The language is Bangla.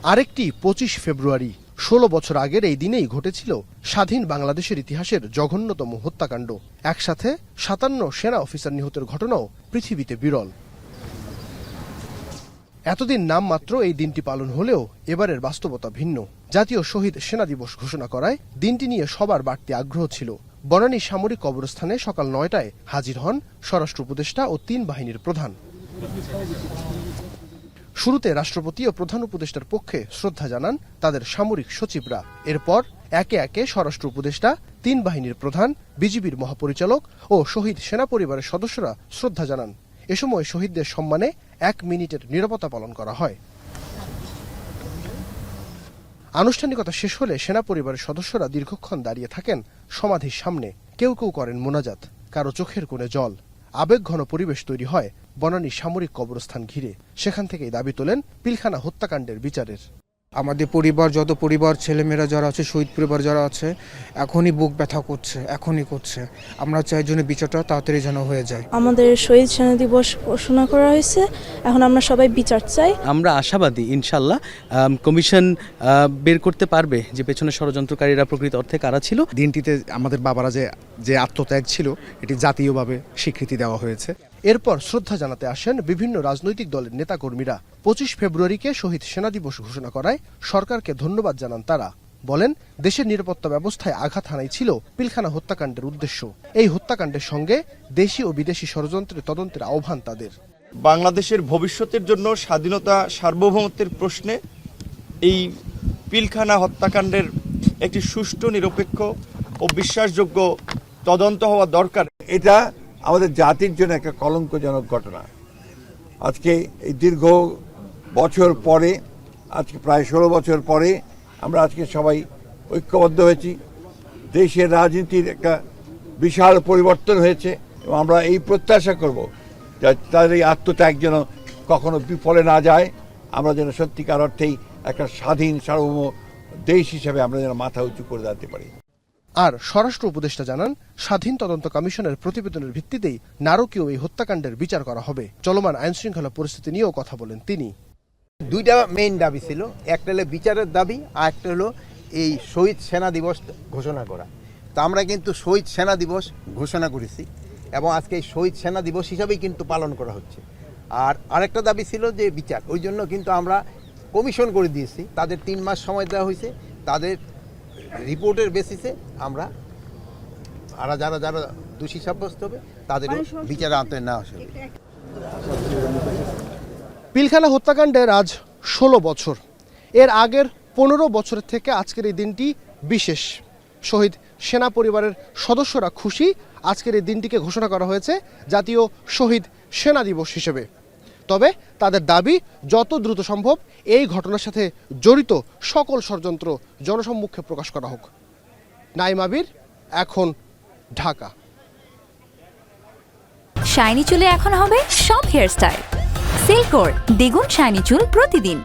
আরেকটি ২৫ ফেব্রুয়ারি। ১৬ বছর আগের এই দিনেই ঘটেছিল স্বাধীন বাংলাদেশের ইতিহাসের জঘন্যতম হত্যাকাণ্ড। একসাথে ৫৭ সেনা অফিসার নিহতের ঘটনাও পৃথিবীতে বিরল। এতদিন নামমাত্র এই দিনটি পালন হলেও এবারের বাস্তবতা ভিন্ন। জাতীয় শহীদ সেনা দিবস ঘোষণা করায় দিনটি নিয়ে সবার বাড়তি আগ্রহ ছিল। বনানী সামরিক কবরস্থানে সকাল ৯টায় হাজির হন স্বরাষ্ট্র উপদেষ্টা ও ৩ বাহিনীর প্রধান। শুরুতে রাষ্ট্রপতি ও প্রধান উপদেষ্টার পক্ষে শ্রদ্ধা জানান তাদের সামরিক সচিবরা। এরপর একে একে স্বরাষ্ট্র উপদেষ্টা, ৩ বাহিনীর প্রধান, বিজিবির মহাপরিচালক ও শহীদ সেনা পরিবারের সদস্যরা শ্রদ্ধা জানান। এ সময় শহীদদের সম্মানে ১ মিনিটের নীরবতা পালন করা হয়। আনুষ্ঠানিকতা শেষ হলে সেনা পরিবারের সদস্যরা দীর্ঘক্ষণ দাঁড়িয়ে থাকেন সমাধির সামনে। কেউ কেউ করেন মোনাজাত, কারো চোখের কোণে জল। আবেগঘন পরিবেশ তৈরি হয় বনানী সামরিক কবরস্থান ঘিরে। সেখান থেকেই দাবি তোলেন পিলখানা হত্যাকাণ্ডের বিচারের। আমাদের পরিবার, যত পরিবার, ছেলেমেয়েরা যারা আছে, শহীদ পরিবার যারা আছে, এখনই বুক ব্যথা করছে, এখনই করছে। আমরা চাই জন্য বিচারটা তাড়াতাড়ি যেন হয়ে যায়। আমাদের শহীদ সেনা দিবস ঘোষণা করা হয়েছে, এখন আমরা সবাই বিচার চাই। আমরা আশাবাদী ইনশাল্লাহ কমিশন বের করতে পারবে যে পেছনে ষড়যন্ত্রকারীরা প্রকৃত অর্থে কারা ছিল। দিনটিতে আমাদের বাবারা যে আত্মত্যাগ ছিল, এটি জাতীয়ভাবে স্বীকৃতি দেওয়া হয়েছে। এরপর শ্রদ্ধা জানাতে আসেন বিভিন্ন রাজনৈতিক দলের নেতাকর্মীরা। ২৫ ফেব্রুয়ারিকে শহীদ সেনা দিবস ঘোষণা করায় সরকারকে ধন্যবাদ জানান তারা। বলেন, দেশের নিরাপত্তা ব্যবস্থায় আঘাত হানাই ছিল পিলখানা হত্যাকাণ্ডের উদ্দেশ্য। এই হত্যাকাণ্ডের সঙ্গে দেশি ও বিদেশি ষড়যন্ত্রের তদন্তের আহ্বান তাদের। বাংলাদেশের ভবিষ্যতের জন্য স্বাধীনতা সার্বভৌমত্বের প্রশ্নে এই পিলখানা হত্যাকাণ্ডের একটি সুষ্ঠু, নিরপেক্ষ ও বিশ্বাসযোগ্য তদন্ত হওয়া দরকার। এটা আমাদের জাতির জন্য একটা কলঙ্কজনক ঘটনা। আজকে এই দীর্ঘ বছর পরে, আজকে প্রায় ১৬ বছর পরে আমরা আজকে সবাই ঐক্যবদ্ধ হয়েছি। দেশের রাজনীতির একটা বিশাল পরিবর্তন হয়েছে এবং আমরা এই প্রত্যাশা করব যে তাদের এই আত্মত্যাগ যেন কখনো বিফলে না যায়। আমরা যেন সত্যিকার অর্থেই একটা স্বাধীন সার্বভৌম দেশ হিসেবে আমরা যেন মাথা উঁচু করে দাঁড়াতে পারি। আর স্বরাষ্ট্র উপদেষ্টা জানান, স্বাধীন তদন্ত কমিশনের প্রতিবেদনের ভিত্তিতেই নারকীয় এই হত্যাকাণ্ডের বিচার করা হবে। চলমান আইনশৃঙ্খলা পরিস্থিতি নিয়েও কথা বলেন তিনি। দুইটা মেইন দাবি ছিল, একটা হলো বিচারের দাবি, আর একটা হলো এই শহীদ সেনা দিবস ঘোষণা করা। তো আমরা কিন্তু শহীদ সেনা দিবস ঘোষণা করেছি এবং আজকে এই শহীদ সেনা দিবস হিসাবেই কিন্তু পালন করা হচ্ছে। আর আরেকটা দাবি ছিল যে বিচার, ওই জন্য কিন্তু আমরা কমিশন করে দিয়েছি। তাদের ৩ মাস সময় দেওয়া হয়েছে। তাদের রিপোর্টের বেসিসে আমরা যারা যারা দোষী সাব্যস্ত হবে তাদের বিচারে আওতায় নেওয়া হবে। পিলখানা হত্যাকাণ্ডের আজ ১৬ বছর। এর আগের ১৫ বছরের থেকে আজকের এই দিনটি বিশেষ। শহীদ সেনা পরিবারের সদস্যরা খুশি আজকের এই দিনটিকে ঘোষণা করা হয়েছে জাতীয় শহীদ সেনা দিবস হিসেবে। তবে তাদের দাবি, যত দ্রুত সম্ভব এই ঘটনার সাথে জড়িত সকল ষড়যন্ত্র জনসম্মুখে প্রকাশ করা হোক। নাইম আবির, এখন, ঢাকা। শাইনি চুলে এখন হবে সব হেয়ারস্টাইল। সিল্কোর দ্বিগুণ শাইনি চুল প্রতিদিন।